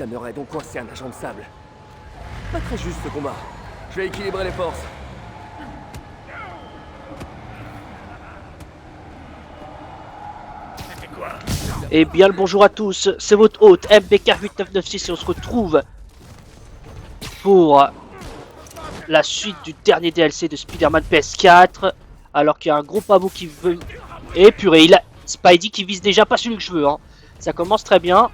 Hammerhead ont coincé un agent de sable. Pas très juste ce combat. Je vais équilibrer les forces. Eh bien le bonjour à tous, c'est votre hôte MBK8996 et on se retrouve pour la suite du dernier DLC de Spider-Man PS4. Alors qu'il y a un gros pavot qui veut... Et purée, il a Spidey qui vise déjà pas celui que je veux, hein. Ça commence très bien.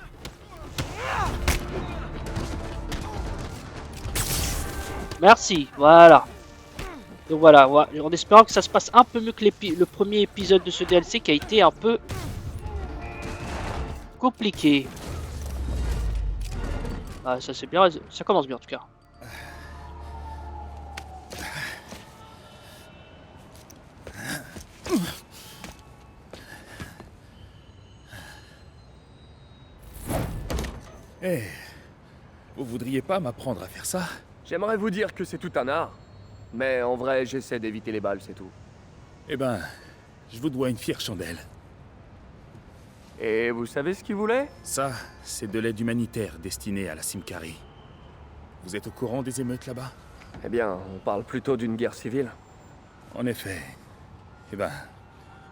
Merci, voilà. Donc voilà, en espérant que ça se passe un peu mieux que le premier épisode de ce DLC qui a été un peu compliqué. Ah, ça c'est bien, ça commence bien en tout cas. Eh, vous voudriez pas m'apprendre à faire ça? J'aimerais vous dire que c'est tout un art. Mais en vrai, j'essaie d'éviter les balles, c'est tout. Eh ben, je vous dois une fière chandelle. Et vous savez ce qu'il voulait? Ça, c'est de l'aide humanitaire destinée à la Symkarie. Vous êtes au courant des émeutes là-bas? Eh bien, on parle plutôt d'une guerre civile. En effet. Eh ben,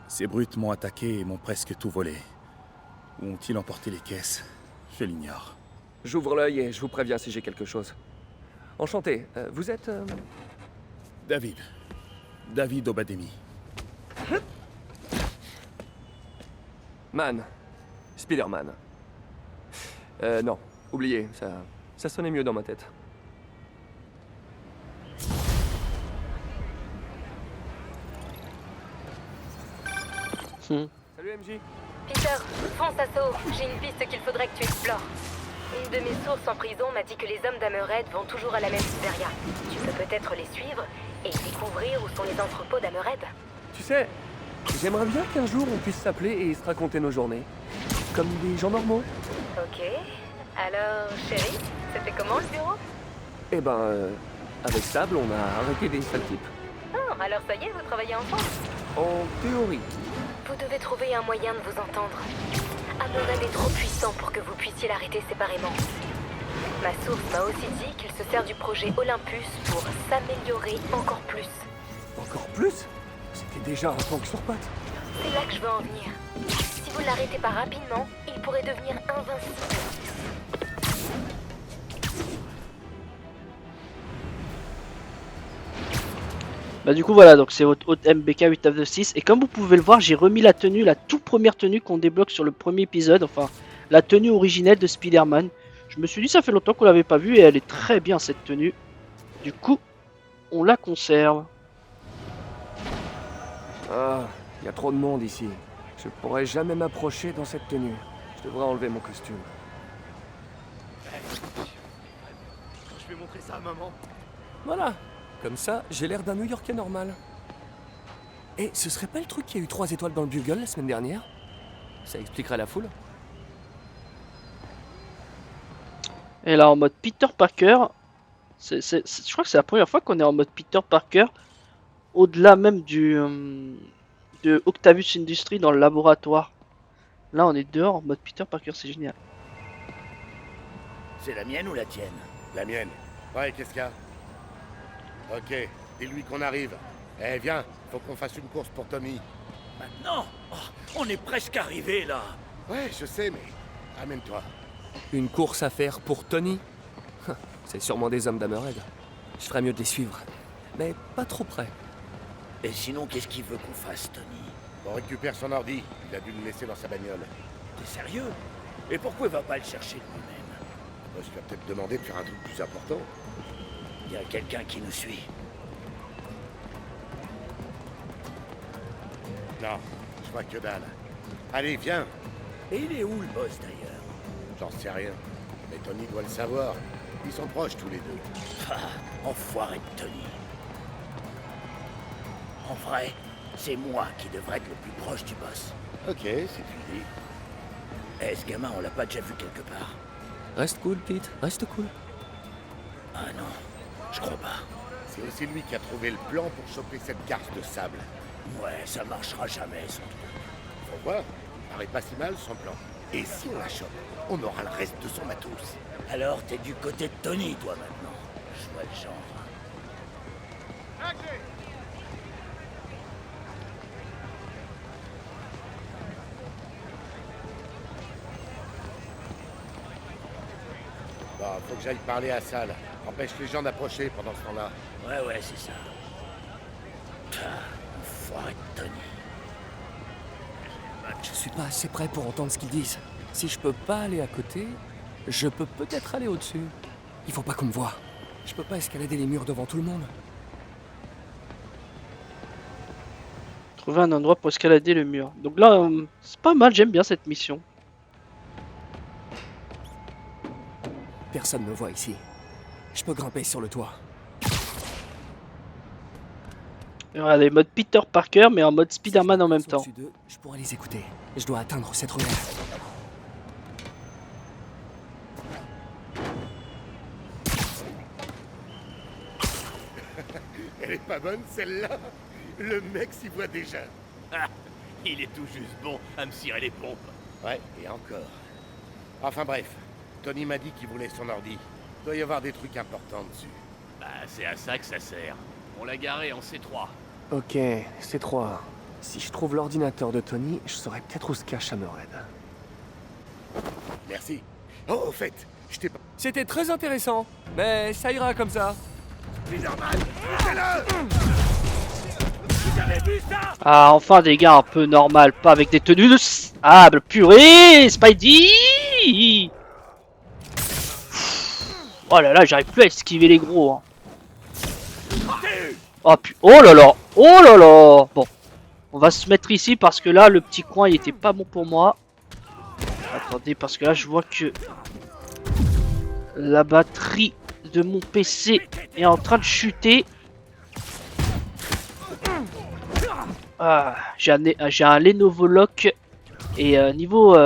ces brutes m'ont attaqué et m'ont presque tout volé. Où ont-ils emporté les caisses? Je l'ignore. J'ouvre l'œil et je vous préviens si j'ai quelque chose. Enchanté, vous êtes... David. David Obademi. Man. Spider-Man. Non, oubliez, ça sonnait mieux dans ma tête. Salut MJ. Peter, fonce à saut. J'ai une piste qu'il faudrait que tu explores. Une de mes sources en prison m'a dit que les hommes d'Hammerhead vont toujours à la même pizzeria. Tu peux peut-être les suivre et découvrir où sont les entrepôts d'Hammerhead. Tu sais, j'aimerais bien qu'un jour on puisse s'appeler et se raconter nos journées. Comme des gens normaux. Ok. Alors, chérie, c'était comment le bureau? Eh ben, avec Sable, on a arrêté des sales types. Ah, alors ça y est, vous travaillez ensemble? En théorie. Vous devez trouver un moyen de vous entendre. Hammerhead est trop puissant pour que vous puissiez l'arrêter séparément. Ma source m'a aussi dit qu'il se sert du projet Olympus pour s'améliorer encore plus. Encore plus? C'était déjà un tank sur pattes. C'est là que je veux en venir. Si vous ne l'arrêtez pas rapidement, il pourrait devenir invincible. Bah du coup voilà, donc c'est votre hôte MBK8996 et comme vous pouvez le voir, j'ai remis la tenue, la toute première tenue qu'on débloque sur le premier épisode, enfin la tenue originelle de Spider-Man. Je me suis dit ça fait longtemps qu'on l'avait pas vue et elle est très bien cette tenue. Du coup, on la conserve. Ah, il y a trop de monde ici. Je pourrais jamais m'approcher dans cette tenue. Je devrais enlever mon costume. Je vais montrer ça à maman. Voilà. Comme ça, j'ai l'air d'un New-Yorkais normal. Et ce serait pas le truc qui a eu 3 étoiles dans le Bugle la semaine dernière? Ça expliquerait la foule. Et là en mode Peter Parker, je crois que c'est la première fois qu'on est en mode Peter Parker, au-delà même de Octavius Industries dans le laboratoire. Là on est dehors en mode Peter Parker, c'est génial. C'est la mienne ou la tienne? La mienne. Ouais, qu'est-ce qu'il y a? Ok, dis-lui qu'on arrive. Eh, viens, faut qu'on fasse une course pour Tommy. Maintenant? Oh, on est presque arrivé là. Ouais, je sais, mais... Amène-toi. Une course à faire pour Tony? C'est sûrement des hommes d'Hammerhead. Je ferais mieux de les suivre. Mais pas trop près. Et sinon, qu'est-ce qu'il veut qu'on fasse, Tony? On récupère son ordi. Il a dû le laisser dans sa bagnole. T'es sérieux? Et pourquoi il va pas le chercher lui-même? Parce qu'il va peut-être demander de faire un truc plus important. Il y a quelqu'un qui nous suit. Non, je vois que dalle. Allez, viens. Et il est où le boss d'ailleurs? J'en sais rien. Mais Tony doit le savoir. Ils sont proches tous les deux. Ah, enfoiré de Tony. En vrai, c'est moi qui devrais être le plus proche du boss. Ok, c'est fini. Eh, ce gamin, on l'a pas déjà vu quelque part? Reste cool, Pete. Reste cool. Ah non, je crois pas. C'est aussi lui qui a trouvé le plan pour choper cette garce de sable. Ouais, ça marchera jamais, son truc. Faut voir. Paraît pas si mal, son plan. Et si on la chope, on aura le reste de son matos. Alors t'es du côté de Tony, toi, maintenant. Je vois le genre. Bon, faut que j'aille parler à Sal. Empêche les gens d'approcher pendant ce temps-là. Ouais, c'est ça. Enfoiré de Tony. Je suis pas assez près pour entendre ce qu'ils disent. Si je peux pas aller à côté, je peux peut-être aller au-dessus. Il faut pas qu'on me voie. Je peux pas escalader les murs devant tout le monde. Trouver un endroit pour escalader le mur. Donc là, c'est pas mal, j'aime bien cette mission. Personne me voit ici. Je peux grimper sur le toit. Et regardez, mode Peter Parker, mais en mode Spider-Man en même temps. Au-dessus d'eux, je pourrais les écouter. Je dois atteindre cette ruelle. Elle est pas bonne, celle-là. Le mec s'y voit déjà. Ah, il est tout juste bon à me cirer les pompes. Ouais, et encore. Enfin bref, Tony m'a dit qu'il voulait son ordi. Il doit y avoir des trucs importants dessus. Bah, c'est à ça que ça sert. On l'a garé en C3. Ok, c'est 3. Si je trouve l'ordinateur de Tony, je saurai peut-être où se cache Hammerhead. Merci. Oh, au fait, je t'ai pas... C'était très intéressant, mais ça ira comme ça. Spider-Man, bougez-le! Vous avez vu ça? Ah, enfin des gars un peu normal, pas avec des tenues de sable. Purée, Spidey! Oh là là, j'arrive plus à esquiver les gros. Hein. Oh, oh là là! Oh là là! Bon, on va se mettre ici parce que là, le petit coin, il était pas bon pour moi. Attendez, parce que là, je vois que la batterie de mon PC est en train de chuter. Ah, j'ai un Lenovo Lock et niveau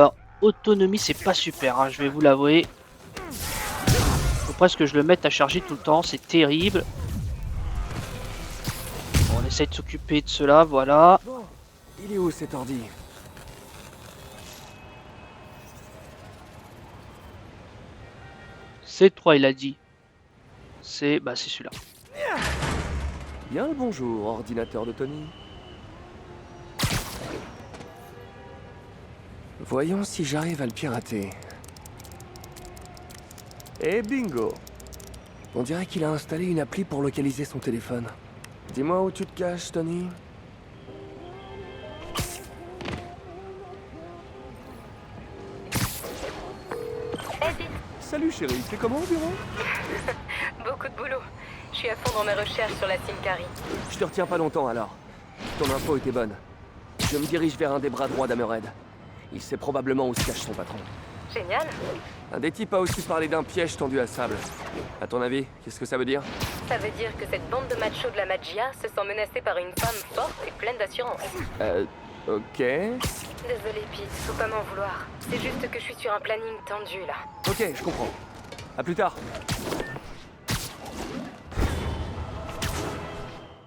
autonomie, c'est pas super, hein, je vais vous l'avouer. Faut presque que je le mette à charger tout le temps, c'est terrible. Bon, on essaye de s'occuper de cela, voilà. Bon, il est où cet ordi? C'est 3, il a dit. C'est celui-là. Bien le bonjour, ordinateur de Tony. Voyons si j'arrive à le pirater. Et bingo! On dirait qu'il a installé une appli pour localiser son téléphone. Dis-moi où tu te caches, Tony. Salut chérie, c'est comment au bureau? Beaucoup de boulot. Je suis à fond dans mes recherches sur la Sincari. Je te retiens pas longtemps alors. Ton info était bonne. Je me dirige vers un des bras droits d'Hammerhead. Il sait probablement où se cache son patron. Génial. Un des types a aussi parlé d'un piège tendu à sable. À ton avis, qu'est-ce que ça veut dire? Ça veut dire que cette bande de machos de la magia se sent menacée par une femme forte et pleine d'assurance. Ok. Désolé Pete, faut pas m'en vouloir. C'est juste que je suis sur un planning tendu là. Ok, je comprends. À plus tard.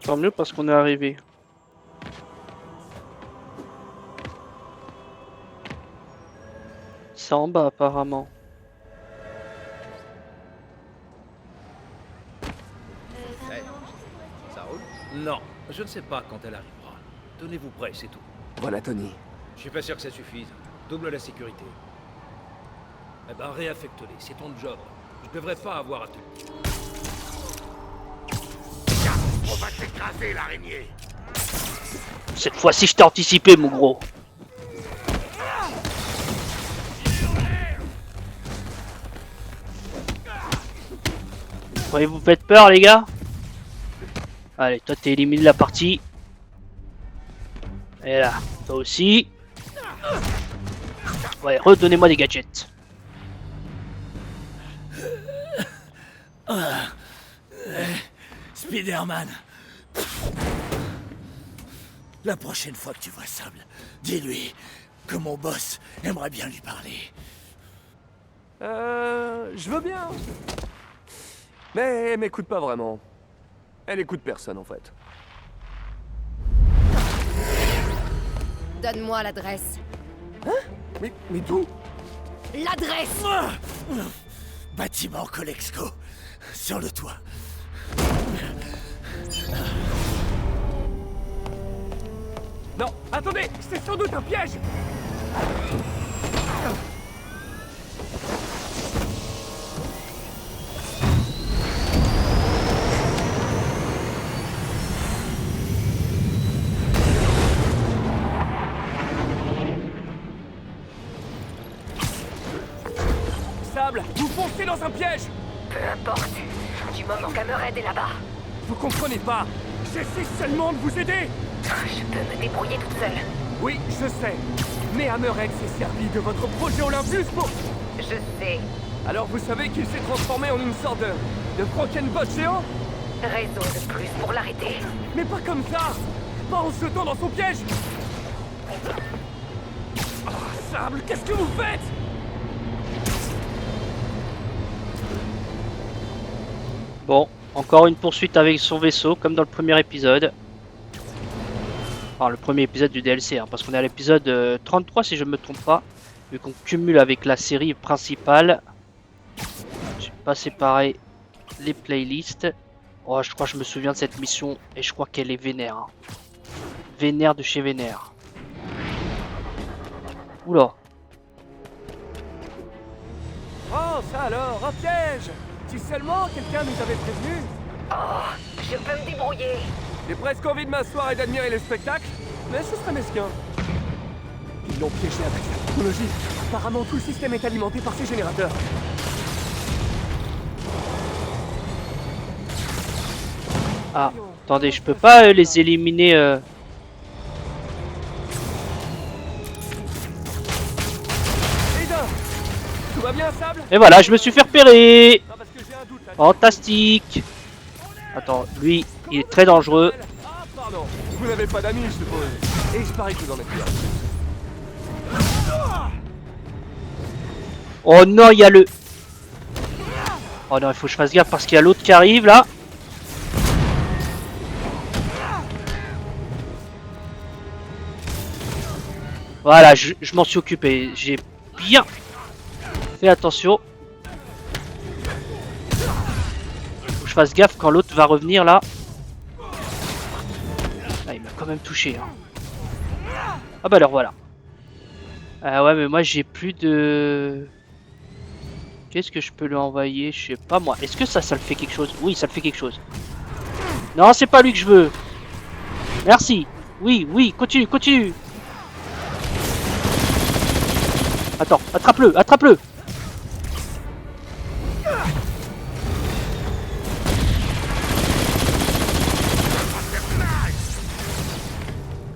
Tant mieux parce qu'on est arrivé. C'est en bas apparemment. Ça roule? Non, je ne sais pas quand elle arrivera. Tenez-vous prêts, c'est tout. Voilà Tony. Je suis pas sûr que ça suffise. Double la sécurité. Eh ben, réaffecte-les, c'est ton job. Je devrais pas avoir à te... On va t'écraser, l'araignée! Cette fois-ci, je t'ai anticipé, mon gros. Ouais, vous faites peur, les gars? Allez, toi, t'es éliminé de la partie. Et là, toi aussi. Ouais, redonnez-moi des gadgets. Spider-Man. La prochaine fois que tu vois Sable, dis-lui que mon boss aimerait bien lui parler. Je veux bien. Mais elle m'écoute pas vraiment. Elle écoute personne en fait. Donne-moi l'adresse. Mais d'où? l'adresse. Bâtiment Colexco. Sur le toit. Non, attendez, c'est sans doute un piège. Sable, vous foncez dans un piège. Peu importe. Du moment qu'Hammerhead est là-bas, Vous comprenez pas. J'essaie seulement de vous aider. je peux me débrouiller toute seule. Oui, je sais. Mais Hammerhead s'est servi de votre projet Olympus pour... Je sais. Alors vous savez qu'il s'est transformé en une sorte de Frankenbot géant? Raison de plus pour l'arrêter. Mais pas comme ça. Pas en se jetant dans son piège. Oh, Sable, qu'est-ce que vous faites? Bon, encore une poursuite avec son vaisseau, comme dans le premier épisode. Enfin, le premier épisode du DLC, hein, parce qu'on est à l'épisode 33 si je ne me trompe pas. Vu qu'on cumule avec la série principale. Je vais pas séparer les playlists. Oh, je crois que je me souviens de cette mission et je crois qu'elle est vénère. Hein. Vénère de chez Vénère. Oula. Oh, ça alors, un piège. Si seulement quelqu'un nous avait prévenu. Oh, je peux me débrouiller. J'ai presque envie de m'asseoir et d'admirer le spectacle, mais ce serait mesquin. Ils l'ont piégé avec la technologie. Apparemment, tout le système est alimenté par ces générateurs. Ah, attendez, je peux pas les éliminer. Aiden, tout va bien, Sable? Et voilà, je me suis fait repérer. Non, parce que j'ai un doute là. Fantastique. Attends, lui, il est très dangereux. Ah, pardon. Vous n'avez pas d'amis, je suppose. Et je parie que vous en êtes bien. Oh non, il y a le... Oh non, il faut que je fasse gaffe parce qu'il y a l'autre qui arrive là. Voilà, je m'en suis occupé. J'ai bien fait attention. Faut que je fasse gaffe quand l'autre va revenir là. Ah, il m'a quand même touché. Hein. Ah bah alors voilà. Ah ouais, mais moi j'ai plus de... Qu'est-ce que je peux lui envoyer? Je sais pas moi. Est-ce que ça le fait quelque chose? Oui, ça le fait quelque chose. Non, c'est pas lui que je veux. Merci. Oui, oui, continue, continue. Attends, attrape-le, attrape-le.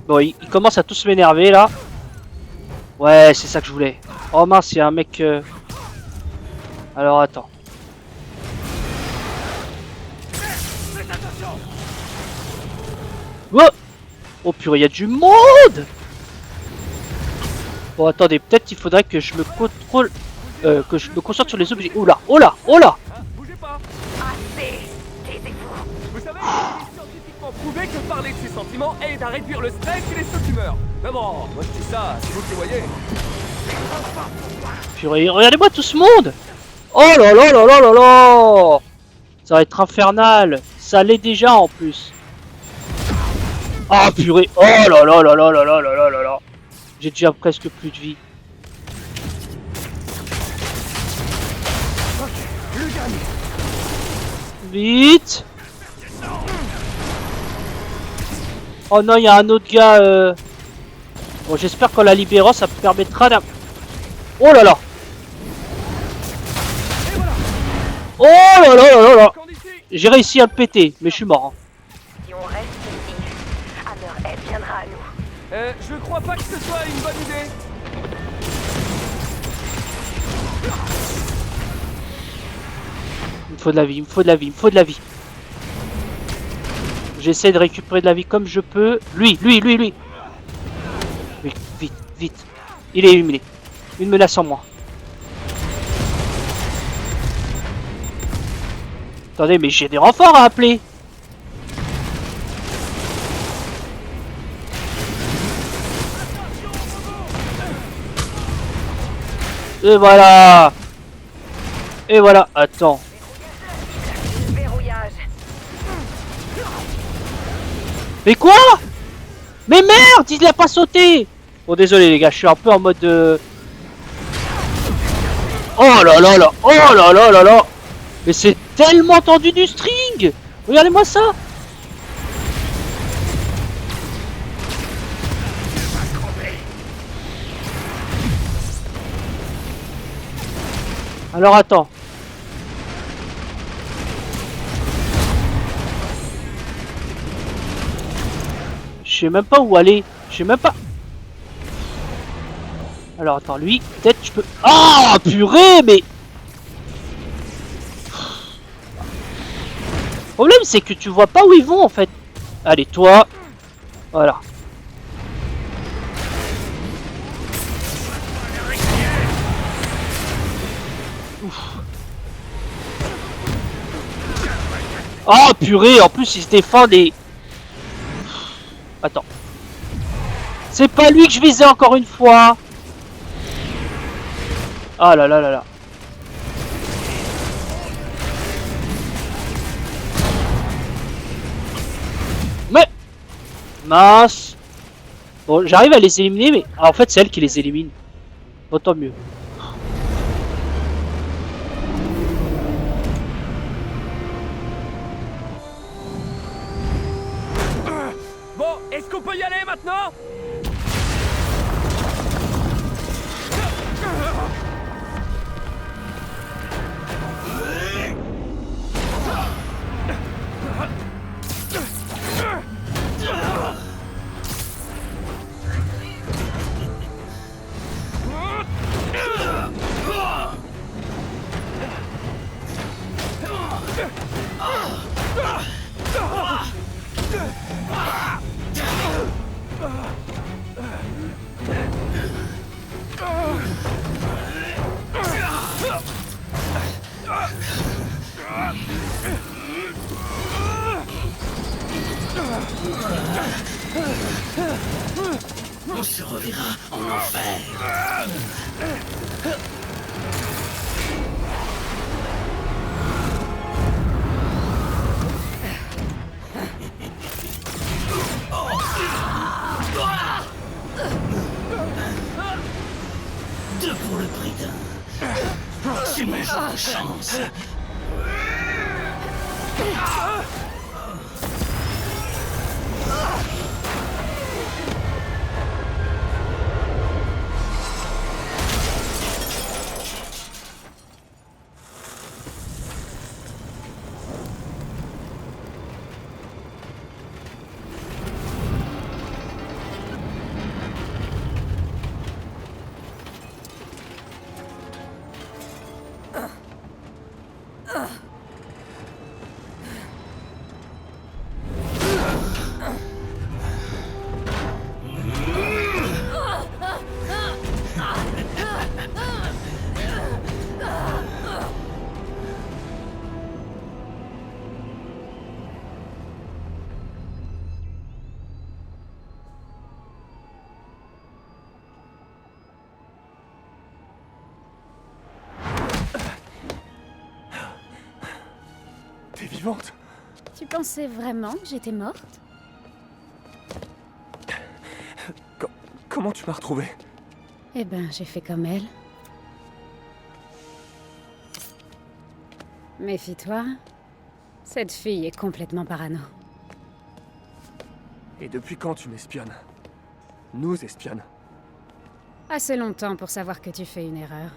Bon, il commence à tous m'énerver là. Ouais, c'est ça que je voulais. Oh mince, il y a un mec... Alors attends. Oh, oh purée, il y a du monde. Bon attendez, peut-être il faudrait que je me contrôle, que je me concentre sur les objets. Oh là, oh là, oh là. Ah, bougez pas. Assez. Taisez-vous. Vous savez, il est scientifiquement prouvé que parler de ses sentiments aide à réduire le stress et les sautes d'humeur. Mais bon, moi je dis ça, c'est vous qui voyez. Purée, regardez-moi tout ce monde. Oh là là là là là là. Ça va être infernal. Ça l'est déjà en plus. Ah purée. Oh là là là là là là là là là. J'ai déjà presque plus de vie. Le dernier. Vite. Oh non, il y a un autre gars. Bon, j'espère qu'en la libérant, ça me permettra d'un... Oh là là. Oh là là là là là. J'ai réussi à le péter, mais je suis mort. Hein. Si on reste ici, Hammerhead viendra à nous. Je crois pas que ce soit une bonne idée. Il me faut de la vie, il me faut de la vie, il me faut de la vie. J'essaie de récupérer de la vie comme je peux. Lui. Vite, vite, vite. Il est éliminé. Une menace en moins. Attendez, mais j'ai des renforts à appeler. Et voilà. Et voilà. Attends. Verrouillage. Mais quoi? Mais merde, il a pas sauté. Bon, désolé les gars, je suis un peu en mode... Oh là là là. Oh là là là là. Mais c'est tellement tendu du string. Regardez-moi ça. Alors attends. Je sais même pas où aller. Je sais même pas. Alors attends, lui, peut-être je peux... Ah, purée, mais... Le problème c'est que tu vois pas où ils vont en fait. Allez, toi. Voilà. Oh purée, en plus il se défend des... Attends. C'est pas lui que je visais encore une fois. Ah là là là là. Mais... Mince. Bon, j'arrive à les éliminer, mais... Ah, en fait, c'est elle qui les élimine. Autant mieux. Bon, est-ce qu'on peut y aller maintenant? On se reverra en enfer. Deux pour le prix d'un. C'est mon genre de chance. T'es vivante? Tu pensais vraiment que j'étais morte? Comment tu m'as retrouvée? Eh ben, j'ai fait comme elle. Méfie-toi. Cette fille est complètement parano. Et depuis quand tu m'espionnes? Nous espionnes. Assez longtemps pour savoir que tu fais une erreur.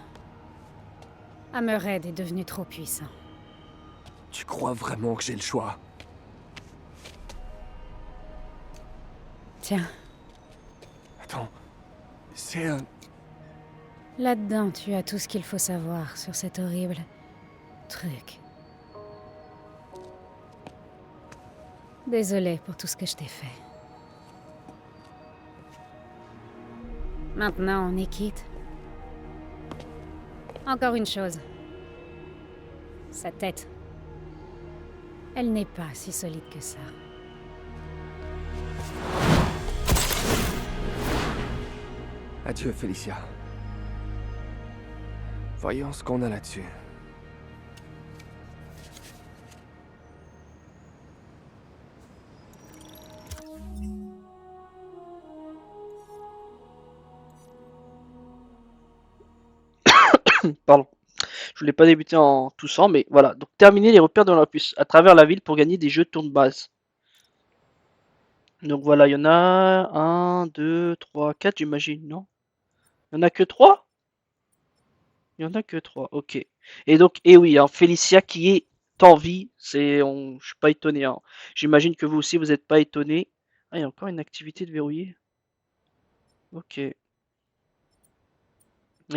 Hammerhead est devenu trop puissant. Tu crois vraiment que j'ai le choix? Tiens, Attends, c'est un... là-dedans, tu as tout ce qu'il faut savoir sur cet horrible truc. Désolée pour tout ce que je t'ai fait. Maintenant, on est quitte. Encore une chose. Sa tête. Elle n'est pas si solide que ça. Adieu, Félicia. Voyons ce qu'on a là-dessus. Pardon. Je voulais pas débuter en toussant, mais voilà. Donc terminer les repères de l'Olympus à travers la ville pour gagner des jetons de base. Donc voilà, il y en a 1, 2, 3, 4, j'imagine, non? Il y en a que 3? Il y en a que 3, ok. Et donc, et oui, hein, Félicia qui est en vie, je suis pas étonné. Hein. J'imagine que vous aussi, vous n'êtes pas étonné. Ah, il y a encore une activité de verrouiller. Ok. Et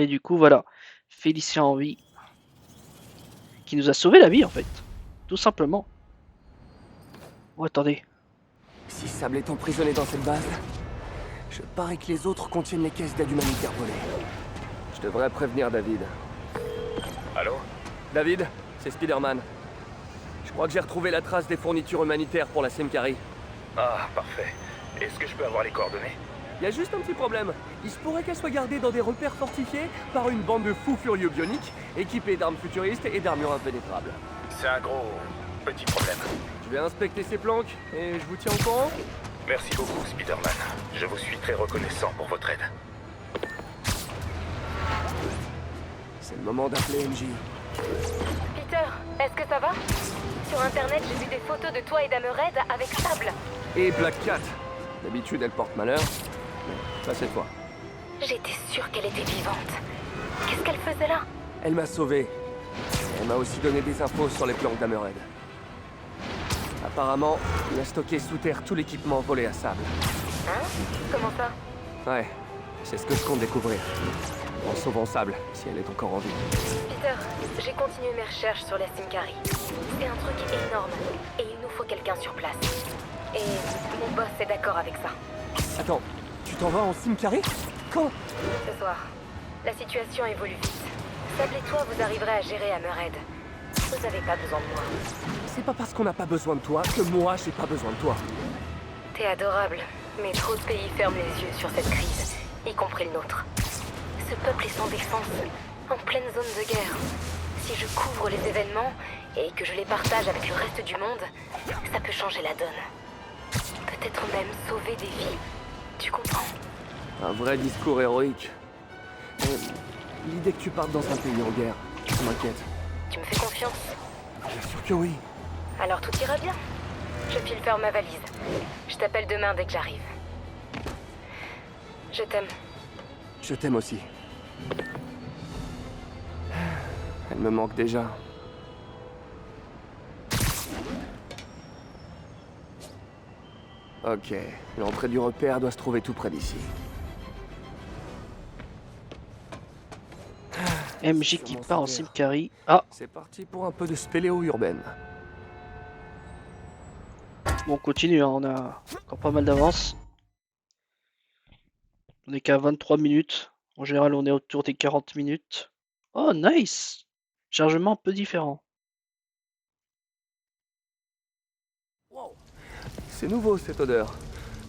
du coup, voilà, Félicia en vie, qui nous a sauvé la vie en fait, tout simplement. Oh, attendez. Si Sable est emprisonné dans cette base, je parie que les autres contiennent les caisses d'aide humanitaire volées. Je devrais prévenir David. Allô? David, c'est Spider-Man. Je crois que j'ai retrouvé la trace des fournitures humanitaires pour la Simcari. Ah, parfait. Est-ce que je peux avoir les coordonnées? Il y a juste un petit problème. Il se pourrait qu'elle soit gardée dans des repères fortifiés par une bande de fous furieux bioniques, équipés d'armes futuristes et d'armures impénétrables. C'est un gros petit problème. Je vais inspecter ces planques et je vous tiens au courant. Merci beaucoup, Spider-Man. Je vous suis très reconnaissant pour votre aide. C'est le moment d'appeler MJ. Peter, est-ce que ça va? Sur internet, j'ai vu des photos de toi et d'Hammerhead avec Sable. Et Black Cat. D'habitude, elle porte malheur. Mais pas cette fois. J'étais sûre qu'elle était vivante. Qu'est-ce qu'elle faisait là? Elle m'a sauvé. Elle m'a aussi donné des infos sur les planques d'Hammerhead. Apparemment, il a stocké sous terre tout l'équipement volé à Sable. Hein? Comment ça? Ouais, c'est ce que je compte découvrir. En sauvant Sable, si elle est encore en vie. Peter, j'ai continué mes recherches sur la Simcari. C'est un truc énorme, et il nous faut quelqu'un sur place. Et mon boss est d'accord avec ça. Attends, tu t'en vas en Simcari? Quand? Ce soir, la situation évolue vite. Sable et toi, vous arriverez à gérer Hammerhead. Vous n'avez pas besoin de moi. C'est pas parce qu'on n'a pas besoin de toi que moi j'ai pas besoin de toi. T'es adorable, mais trop de pays ferment les yeux sur cette crise, y compris le nôtre. Ce peuple est sans défense, en pleine zone de guerre. Si je couvre les événements et que je les partage avec le reste du monde, ça peut changer la donne. Peut-être même sauver des vies. Tu comprends? Un vrai discours héroïque. L'idée que tu partes dans un pays en guerre, ça m'inquiète. Tu me fais confiance? Bien sûr que oui. Alors tout ira bien. Je file faire ma valise. Je t'appelle demain dès que j'arrive. Je t'aime. Je t'aime aussi. Elle me manque déjà. Ok, l'entrée du repère doit se trouver tout près d'ici. MJ qui part en Simcari. Ah, C'est parti pour un peu de spéléo urbaine. bon, on continue, hein, on a encore pas mal d'avance. On est qu'à 23 minutes. En général, on est autour des 40 minutes. Oh, nice! Chargement un peu différent. C'est nouveau cette odeur.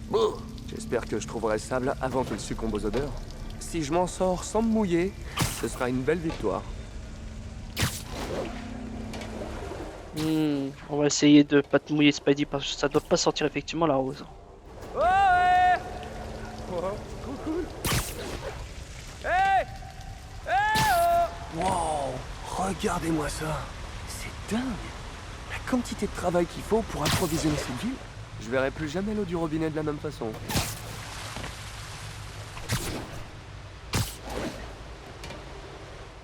Bon, j'espère que je trouverai Sable avant qu'il succombe aux odeurs. Si je m'en sors sans me mouiller, ce sera une belle victoire. On va essayer de pas te mouiller, Spidey, parce que ça doit pas sentir effectivement la rose. Ouais! Oh, cool. Hey! Wow! Regardez-moi ça! C'est dingue! La quantité de travail qu'il faut pour approvisionner cette ville. Je verrai plus jamais l'eau du robinet de la même façon.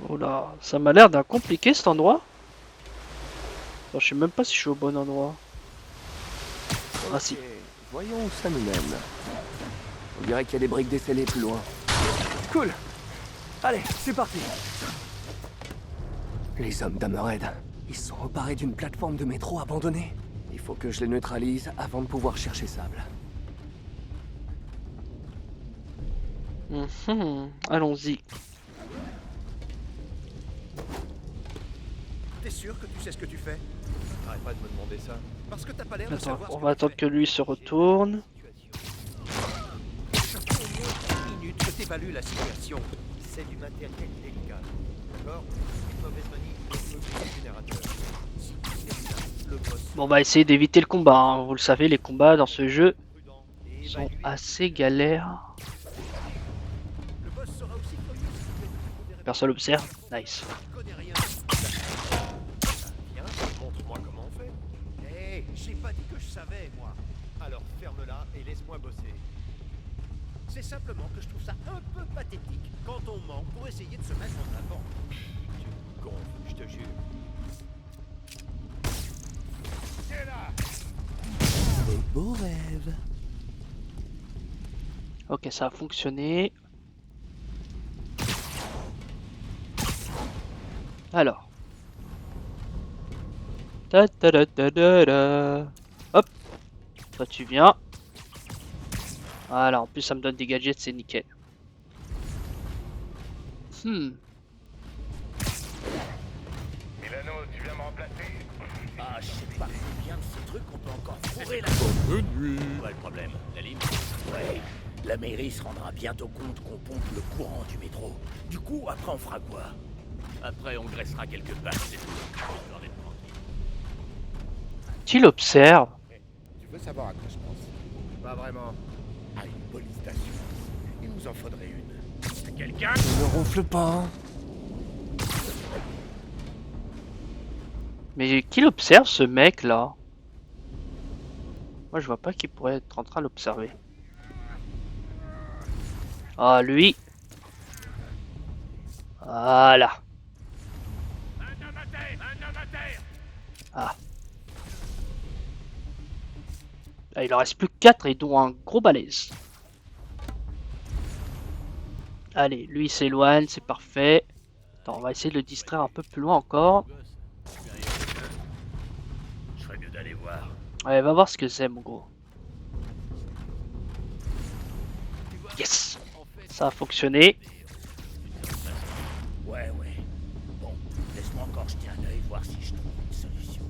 Oh là, ça m'a l'air d'un compliqué cet endroit. Attends, je sais même pas si je suis au bon endroit. Ah si. Ok, voyons où ça nous mène. On dirait qu'il y a des briques décellées plus loin. Cool! Allez, c'est parti! Les hommes d'Hammerhead, ils sont emparés d'une plateforme de métro abandonnée. Il faut que je les neutralise avant de pouvoir chercher Sable. Allons-y. T'es sûr que tu sais ce que tu fais? Arrête pas de me demander ça. Parce que t'as pas l'air de Attends, savoir. on va attendre que lui se retourne. Ça fait au moins 10 minutes que t'évalues la situation. C'est du matériel illégal. d'accord? Une mauvaise manie, le générateur. Si le boss Bon, on va essayer d'éviter le combat, hein. Vous le savez, les combats dans ce jeu prudent et sont évalué. assez galères. Le boss sera aussi curieux si vous faites découvrir Personne l'observe. Nice. il connaît rien. Viens, montre-moi comment on fait. Hé, j'ai pas dit que je savais, moi. Alors ferme-la et laisse-moi bosser. C'est simplement que je trouve ça un peu pathétique quand on ment pour essayer de se mettre en avant. Tu me gonfles, je te jure. Tiens là. Des beaux rêves. Ok, ça a fonctionné. Alors. Ta ta ta ta ta ta. Hop. Toi tu viens. Voilà, en plus ça me donne des gadgets, c'est nickel. Milano, tu viens me remplacer? Ah, je sais pas combien de ces trucs on peut encore fourrer là. Quoi le problème? La lime? Ouais, la mairie se rendra bientôt compte qu'on pompe le courant du métro. Du coup, après on fera quoi? Après, on graissera quelques pattes, c'est tout. Histoire d'être tranquille. Tu l'observes. Tu veux savoir à quoi je pense? Pas vraiment. À une police d'assurance. Il nous en faudrait une. Quelqu'un? Ne ronfle pas. Hein. Mais qui l'observe ce mec là? Moi je vois pas qui pourrait être en train de l'observer. Ah lui. Voilà. Un homme à terre! Un homme à terre! Ah. Ah, il en reste plus que 4 et dont un gros balèze. Allez, lui il s'éloigne, c'est parfait. Attends, on va essayer de le distraire un peu plus loin encore. Je ferais mieux d'aller voir. Ouais, va voir ce que c'est mon gros. Yes! Ça a fonctionné. Ouais. Bon, laisse-moi encore jeter un œil, voir si je trouve une solution.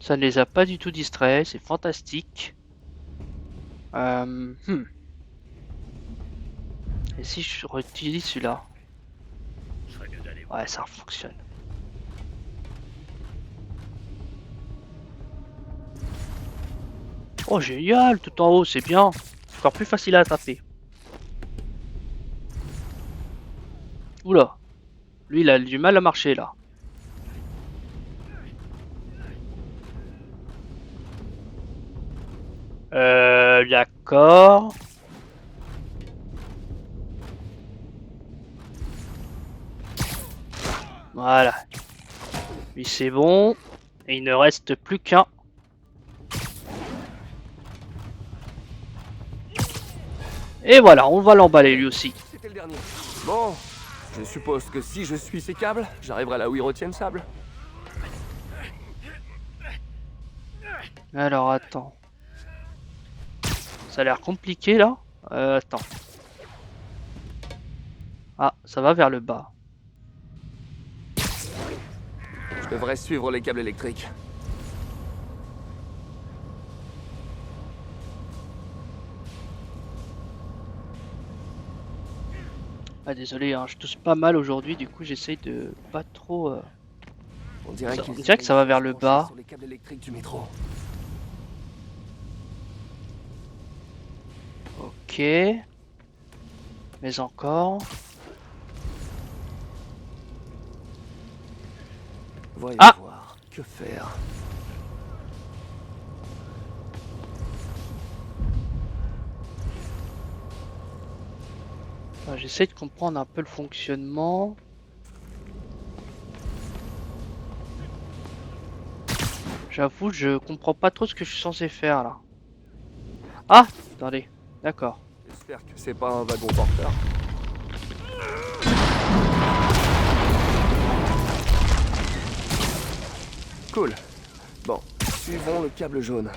Ça ne les a pas du tout distraits, c'est fantastique. Et si je réutilise celui-là? Je ferais mieux d'aller voir. Ouais, ça fonctionne. Oh génial, tout en haut, c'est bien. Encore plus facile à attraper. Oula. Lui, il a du mal à marcher là. D'accord. Voilà. Lui, c'est bon. Et il ne reste plus qu'un. Et voilà, on va l'emballer lui aussi. C'était le dernier. Bon, je suppose que si je suis ces câbles, j'arriverai là où il retient le sable. Alors attends. Ça a l'air compliqué là. Attends. Ah, ça va vers le bas. Je devrais suivre les câbles électriques. Ah désolé, hein, je tousse pas mal aujourd'hui, du coup j'essaye de pas trop... On dirait, Ça- qu'ils on dirait que ça va vers le se bas. sur les câbles électriques du métro. Ok. Mais encore... Voyons Ah! voir. Que faire? J'essaie de comprendre un peu le fonctionnement. J'avoue, je comprends pas trop ce que je suis censé faire là. Ah! Attendez, d'accord. J'espère que c'est pas un wagon porteur. Cool. Bon, suivons le câble jaune.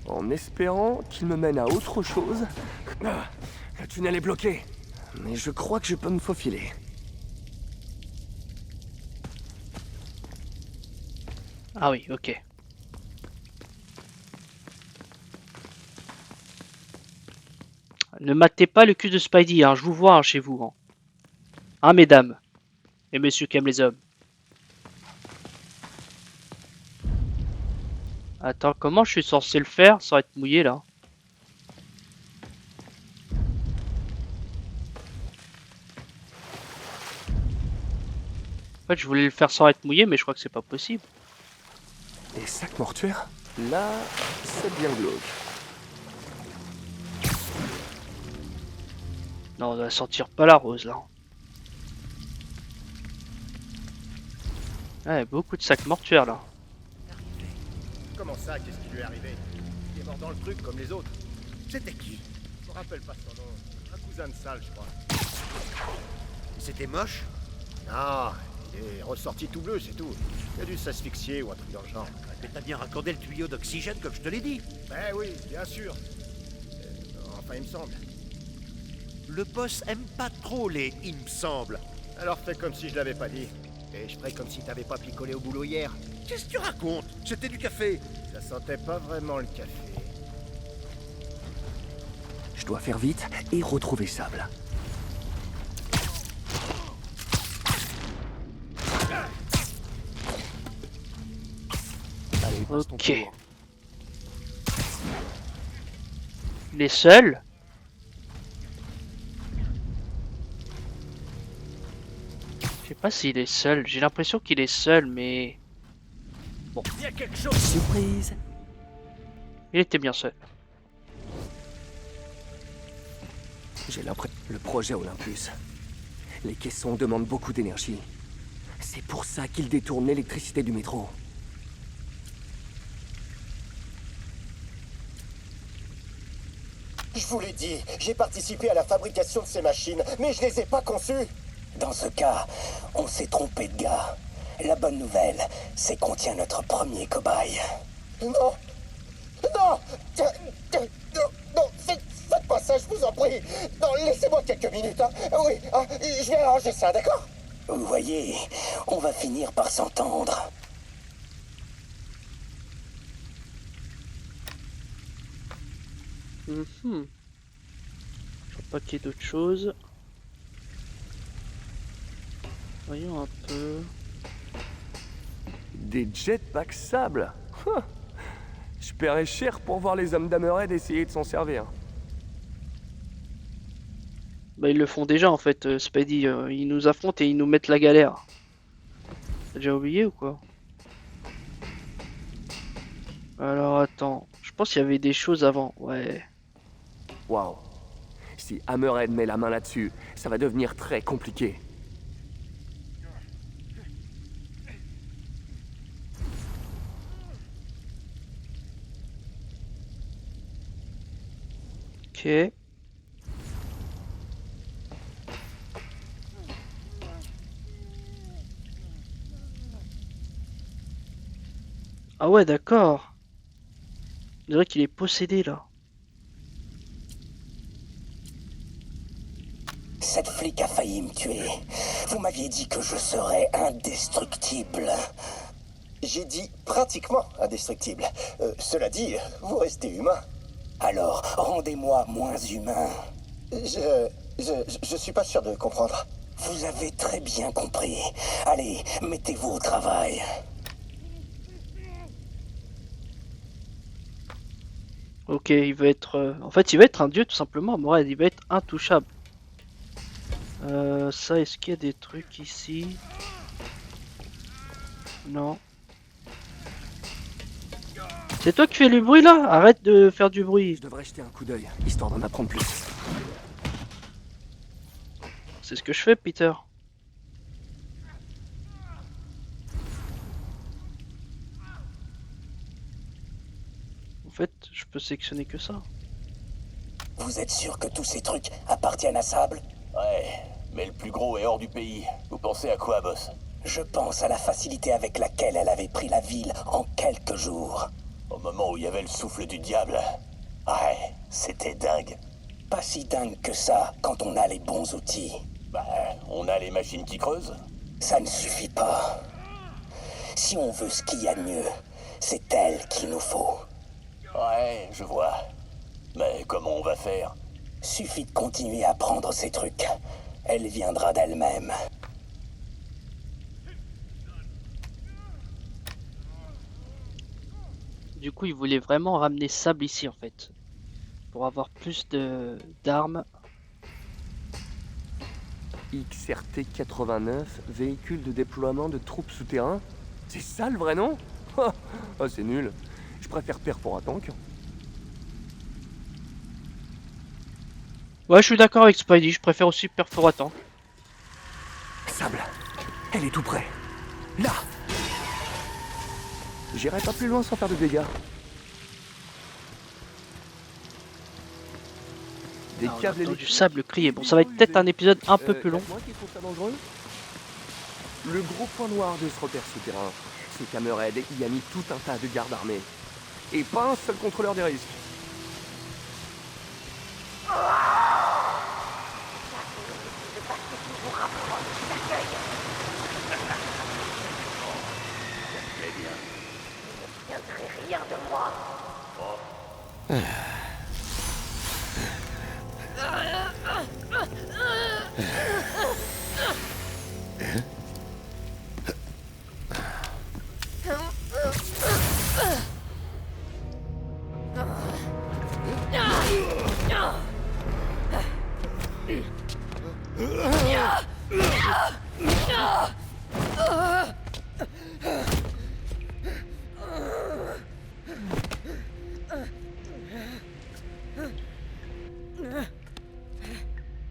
En espérant qu'il me mène à autre chose. Ah, le tunnel est bloqué. Mais je crois que je peux me faufiler. Ah oui, ok. Ne matez pas le cul de Spidey, hein, je vous vois hein, chez vous. Hein. Hein, mesdames et messieurs qui aiment les hommes. Attends, comment je suis censé le faire sans être mouillé là? En fait, je voulais le faire sans être mouillé, mais je crois que c'est pas possible. Des sacs mortuaires? Là, c'est bien glauque. Non, on doit sentir pas la rose là. Ouais, beaucoup de sacs mortuaires là. Comment ça, qu'est-ce qui lui est arrivé? Il est mort dans le truc comme les autres. C'était qui? Je me rappelle pas son nom. Un cousin de Sal, je crois. C'était moche? Non, il est ressorti tout bleu, c'est tout. Il a dû s'asphyxier ou un truc dans le genre. Mais t'as bien raccordé le tuyau d'oxygène comme je te l'ai dit. Ben oui, bien sûr. Enfin, il me semble. Le boss aime pas trop les « il me semble ». Alors fais comme si je l'avais pas dit. Et je ferai comme si t'avais pas picolé au boulot hier. Qu'est-ce que tu racontes? C'était du café. Ça sentait pas vraiment le café. Je dois faire vite et retrouver Sable. Allez, passe ton Ok. tour. Il est seul? Je sais pas s'il est seul. J'ai l'impression qu'il est seul, mais... Il y a quelque chose. Surprise! Il était bien seul. J'ai l'impression... Le projet Olympus. Les caissons demandent beaucoup d'énergie. C'est pour ça qu'ils détournent l'électricité du métro. Je vous l'ai dit, j'ai participé à la fabrication de ces machines, mais je les ai pas conçues. Dans ce cas, on s'est trompé de gars. La bonne nouvelle, c'est qu'on tient notre premier cobaye. Non! Non! Non, faites pas ça, je vous en prie. Non, laissez-moi quelques minutes, hein. Oui, je vais arranger ça, d'accord? Vous voyez, on va finir par s'entendre. Je vois pas qu'il y ait d'autres choses. Voyons un peu. Des jetpacks Sable? Je paierais cher pour voir les hommes d'Hammerhead essayer de s'en servir. Bah ils le font déjà en fait, Spidey. Ils nous affrontent et ils nous mettent la galère. T'as déjà oublié ou quoi? Alors attends, je pense qu'il y avait des choses avant, ouais. Waouh. Si Hammerhead met la main là-dessus, ça va devenir très compliqué. Ok. Ah ouais, d'accord. On dirait qu'il est possédé là. Cette flic a failli me tuer. Vous m'aviez dit que je serais indestructible. J'ai dit pratiquement indestructible. Cela dit, vous restez humain. Alors, rendez-moi moins humain. Je suis pas sûr de comprendre. Vous avez très bien compris. Allez, mettez-vous au travail. Ok, il va être... En fait, il va être un dieu tout simplement. Morad, il va être intouchable. Ça, est-ce qu'il y a des trucs ici? Non. C'est toi qui fais le bruit là? Arrête de faire du bruit. Je devrais jeter un coup d'œil, histoire d'en apprendre plus. C'est ce que je fais, Peter. En fait, je peux sélectionner que ça. Vous êtes sûr que tous ces trucs appartiennent à Sable? Ouais, mais le plus gros est hors du pays. Vous pensez à quoi, boss? Je pense à la facilité avec laquelle elle avait pris la ville en quelques jours. Au moment où il y avait le souffle du diable. Ouais, c'était dingue. Pas si dingue que ça quand on a les bons outils. Bah, on a les machines qui creusent. Ça ne suffit pas. Si on veut ce qu'il y a de mieux, c'est elle qu'il nous faut. Ouais, je vois. Mais comment on va faire? Suffit de continuer à prendre ces trucs. Elle viendra d'elle-même. Du coup, il voulait vraiment ramener Sable ici en fait. Pour avoir plus d'armes. XRT-89, véhicule de déploiement de troupes souterrains. C'est ça le vrai nom? Oh, c'est nul. Je préfère père pour un tank. Ouais, je suis d'accord avec Spidey, je préfère aussi perforatant. Sable, elle est tout près. Là. J'irai pas plus loin sans faire de dégâts. Des Ah, on câbles entend électriques. du sable crier. Bon, ça va être peut-être un épisode un peu plus long. Moi qui trouve ça dangereux. Le gros point noir de ce repère souterrain, c'est qu'Hammerhead y a mis tout un tas de gardes armés. Et pas un seul contrôleur des risques.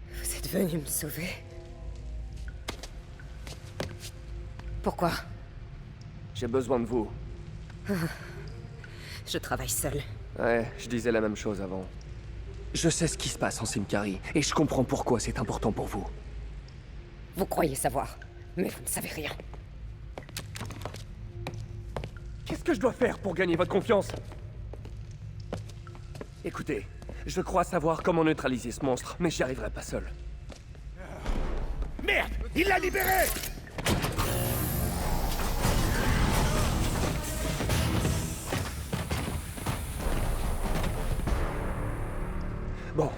Vous êtes venu me sauver. Pourquoi? J'ai besoin de vous. Je travaille seul. Ouais, je disais la même chose avant. Je sais ce qui se passe en Simkari, et je comprends pourquoi c'est important pour vous. Vous croyez savoir, mais vous ne savez rien. Qu'est-ce que je dois faire pour gagner votre confiance? Écoutez, je crois savoir comment neutraliser ce monstre, mais j'y arriverai pas seul. Merde! Il l'a libéré! Bon,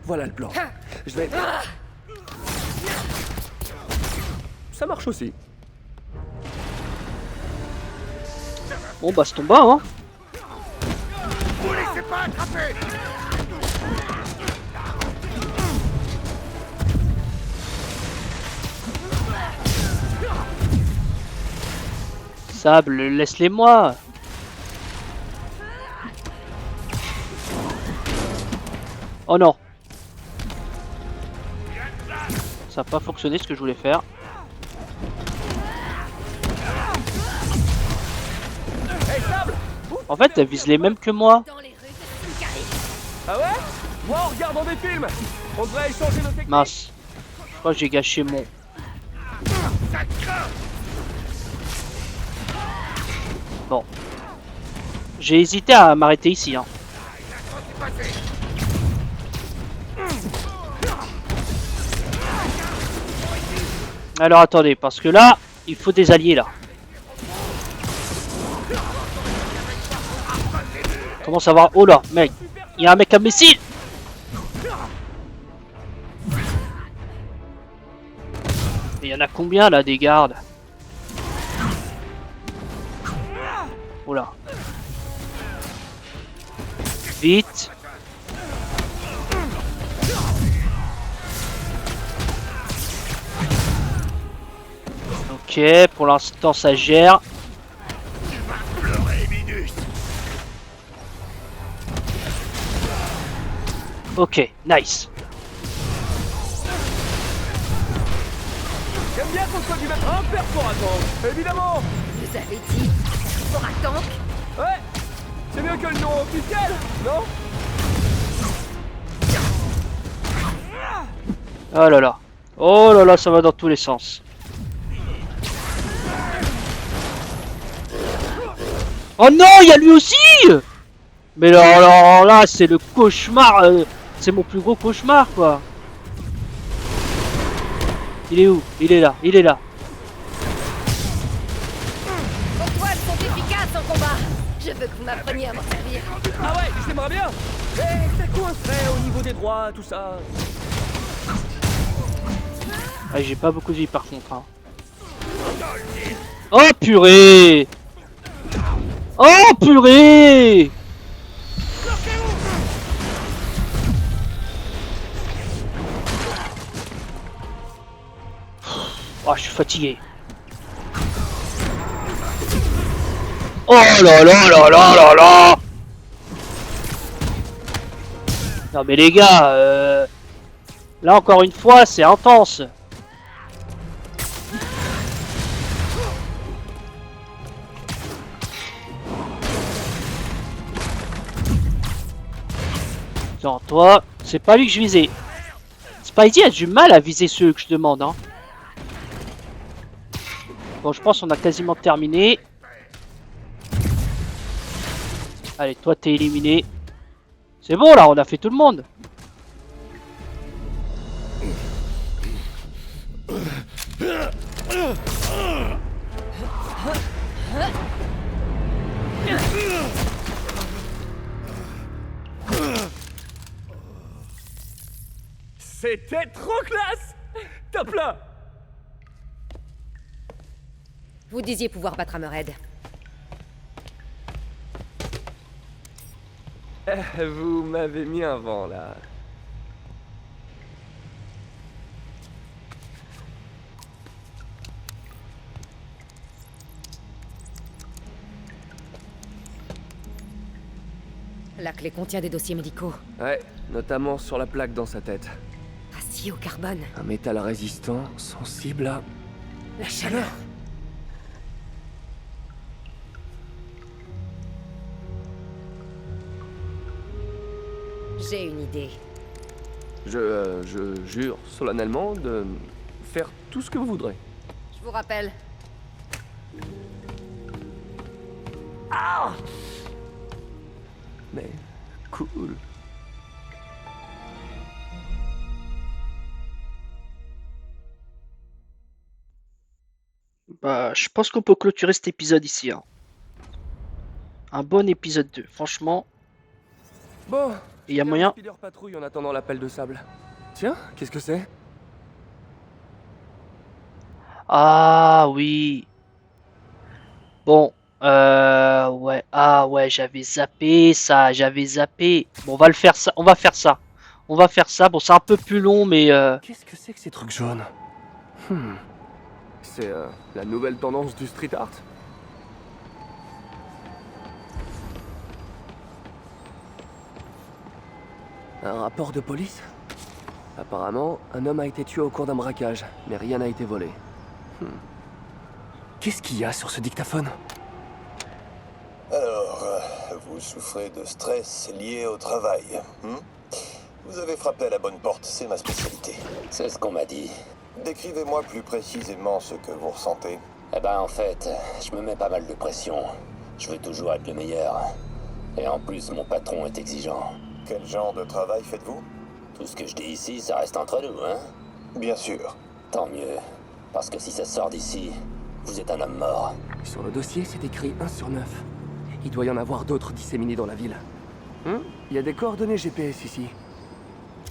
voilà le plan. Je vais... Ça marche aussi. Bon, bah, c'est ton bas, hein. Vous laissez pas attraper! Sable, laisse-les-moi. Oh non. Ça n'a pas fonctionné ce que je voulais faire. En fait, elle vise les mêmes que moi. Ah ouais? Moi, on regarde dans des films. On devrait échanger nos techniques. Mince. Je crois que j'ai gâché mon... Bon. J'ai hésité à m'arrêter ici, hein. Alors attendez, parce que là, il faut des alliés là. Comment ça va? Oh là, mec, il y a un mec à missile. Il y en a combien là des gardes? Oh là. Vite. Ok, pour l'instant ça gère. Ok, nice. J'aime bien qu'on soit du même un perforatant, évidemment. Vous avez dit pour un tank? Ouais, c'est mieux que le nom officiel, non? Oh là là. Oh là là, ça va dans tous les sens. Oh non, il y a lui aussi. Mais alors là, c'est le cauchemar. C'est mon plus gros cauchemar, quoi. Il est où? Il est là, il est là. Vos toiles sont efficaces en combat. Je veux que vous m'appreniez à m'en servir. Ah ouais, j'aimerais bien. Mais ça coincerait au niveau des droits, tout ça. Ah, j'ai pas beaucoup de vie par contre. Hein. Oh purée! Oh purée! Oh, je suis fatigué. Oh là là là là là là! Non mais les gars, là encore une fois, c'est intense. Attends, toi, c'est pas lui que je visais. Spidey a du mal à viser ceux que je demande, hein. Bon, je pense qu'on a quasiment terminé. Allez, toi, t'es éliminé. C'est bon, là, on a fait tout le monde. C'était trop classe. Top là. Vous disiez pouvoir battre Hammerhead. Vous m'avez mis un vent là. La clé contient des dossiers médicaux. Ouais, notamment sur la plaque dans sa tête. Acier au carbone. Un métal résistant, sensible à La chaleur. J'ai une idée. Je jure solennellement de faire tout ce que vous voudrez. Je vous rappelle. Mais cool. Bah, je pense qu'on peut clôturer cet épisode ici. Hein. Un bon épisode 2, franchement. Bon, il y a moyen. Spider patrouille en attendant l'appel de sable. Tiens, qu'est-ce que c'est? Ah oui. Bon, ouais, ah ouais, j'avais zappé ça, j'avais zappé. Bon, on va le faire ça, on va faire ça. On va faire ça, bon, c'est un peu plus long, mais Qu'est-ce que c'est que ces trucs jaunes? C'est la nouvelle tendance du street art. Un rapport de police? Apparemment, un homme a été tué au cours d'un braquage, mais rien n'a été volé. Qu'est-ce qu'il y a sur ce dictaphone? Alors, vous souffrez de stress lié au travail, Vous avez frappé à la bonne porte, c'est ma spécialité. C'est ce qu'on m'a dit. Décrivez-moi plus précisément ce que vous ressentez. Eh ben en fait, je me mets pas mal de pression. Je veux toujours être le meilleur. Et en plus, mon patron est exigeant. Quel genre de travail faites-vous? Tout ce que je dis ici, ça reste entre nous, hein? Bien sûr. Tant mieux. Parce que si ça sort d'ici, vous êtes un homme mort. Sur le dossier, c'est écrit 1 sur 9. Il doit y en avoir d'autres disséminés dans la ville. Il y a des coordonnées GPS ici.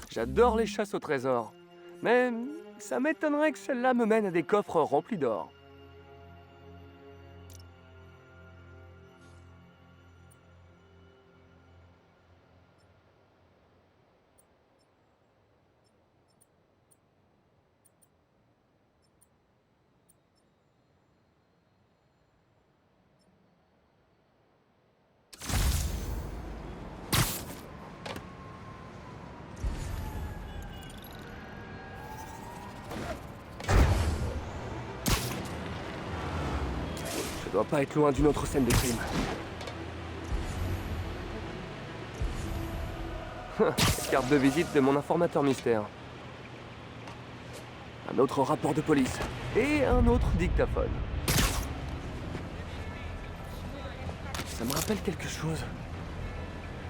J'adore les chasses au trésor. Mais ça m'étonnerait que celle-là me mène à des coffres remplis d'or. Je dois pas être loin d'une autre scène de crime. Carte de visite de mon informateur mystère. Un autre rapport de police. Et un autre dictaphone. Ça me rappelle quelque chose.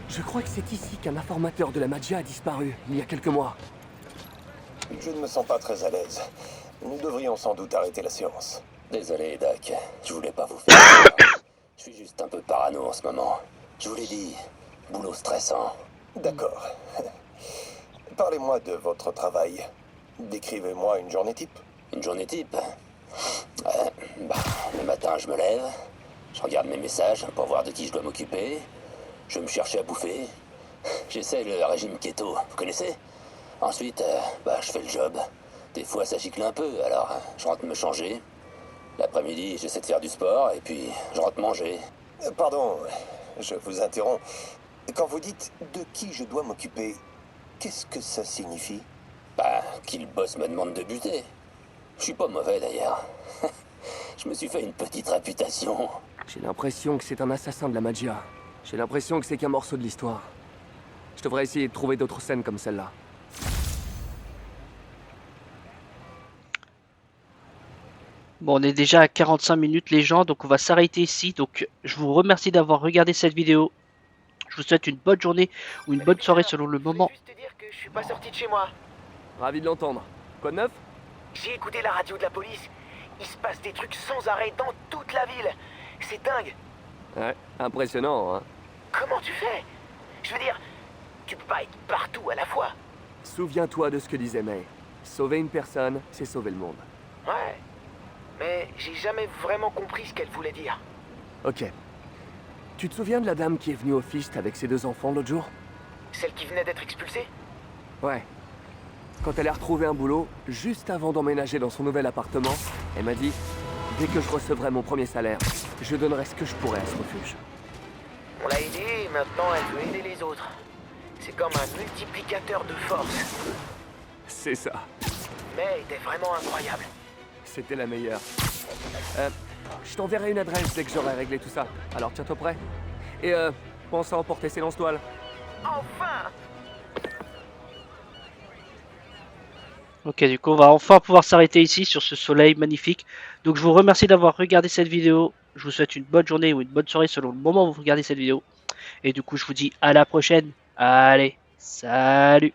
Je crois que c'est ici qu'un informateur de la Magia a disparu, il y a quelques mois. Je ne me sens pas très à l'aise. Nous devrions sans doute arrêter la séance. Désolé, Doc. Je voulais pas vous faire peur. Je suis juste un peu parano en ce moment. Je vous l'ai dit, boulot stressant. D'accord. Parlez-moi de votre travail. Décrivez-moi une journée type. Une journée type? Le matin, je me lève, je regarde mes messages pour voir de qui je dois m'occuper. Je me cherche à bouffer. J'essaie le régime keto, vous connaissez? Ensuite, je fais le job. Des fois, ça gicle un peu, alors je rentre me changer. L'après-midi, j'essaie de faire du sport, et puis je rentre manger. Pardon, je vous interromps. Quand vous dites « de qui je dois m'occuper », qu'est-ce que ça signifie? Qui le boss me demande de buter. Je suis pas mauvais, d'ailleurs. Je me suis fait une petite réputation. J'ai l'impression que c'est un assassin de la Magia. J'ai l'impression que c'est qu'un morceau de l'histoire. Je devrais essayer de trouver d'autres scènes comme celle-là. Bon, on est déjà à 45 minutes les gens, donc on va s'arrêter ici. Donc je vous remercie d'avoir regardé cette vidéo. Je vous souhaite une bonne journée ou une bonne soirée selon le moment. Je te dire que je suis pas sorti de chez moi. Ravi de l'entendre. Quoi de neuf? J'ai écouté la radio de la police. Il se passe des trucs sans arrêt dans toute la ville. C'est dingue. Ouais, impressionnant, hein. Comment tu fais? Je veux dire, tu peux pas être partout à la fois. Souviens-toi de ce que disait May. Sauver une personne, c'est sauver le monde. Ouais. Mais j'ai jamais vraiment compris ce qu'elle voulait dire. Ok. Tu te souviens de la dame qui est venue au Fist avec ses 2 enfants l'autre jour? Celle qui venait d'être expulsée? Ouais. Quand elle a retrouvé un boulot, juste avant d'emménager dans son nouvel appartement, elle m'a dit « Dès que je recevrai mon premier salaire, je donnerai ce que je pourrai à ce refuge. » On l'a aidée et maintenant elle veut aider les autres. C'est comme un multiplicateur de force. C'est ça. Mais était vraiment incroyable. C'était la meilleure. Je t'enverrai une adresse dès que j'aurai réglé tout ça. Alors tiens-toi prêt. Et pense à emporter ses lance-toiles. Enfin! Ok, du coup on va enfin pouvoir s'arrêter ici sur ce soleil magnifique. Donc je vous remercie d'avoir regardé cette vidéo. Je vous souhaite une bonne journée ou une bonne soirée selon le moment où vous regardez cette vidéo. Et du coup je vous dis à la prochaine. Allez, salut!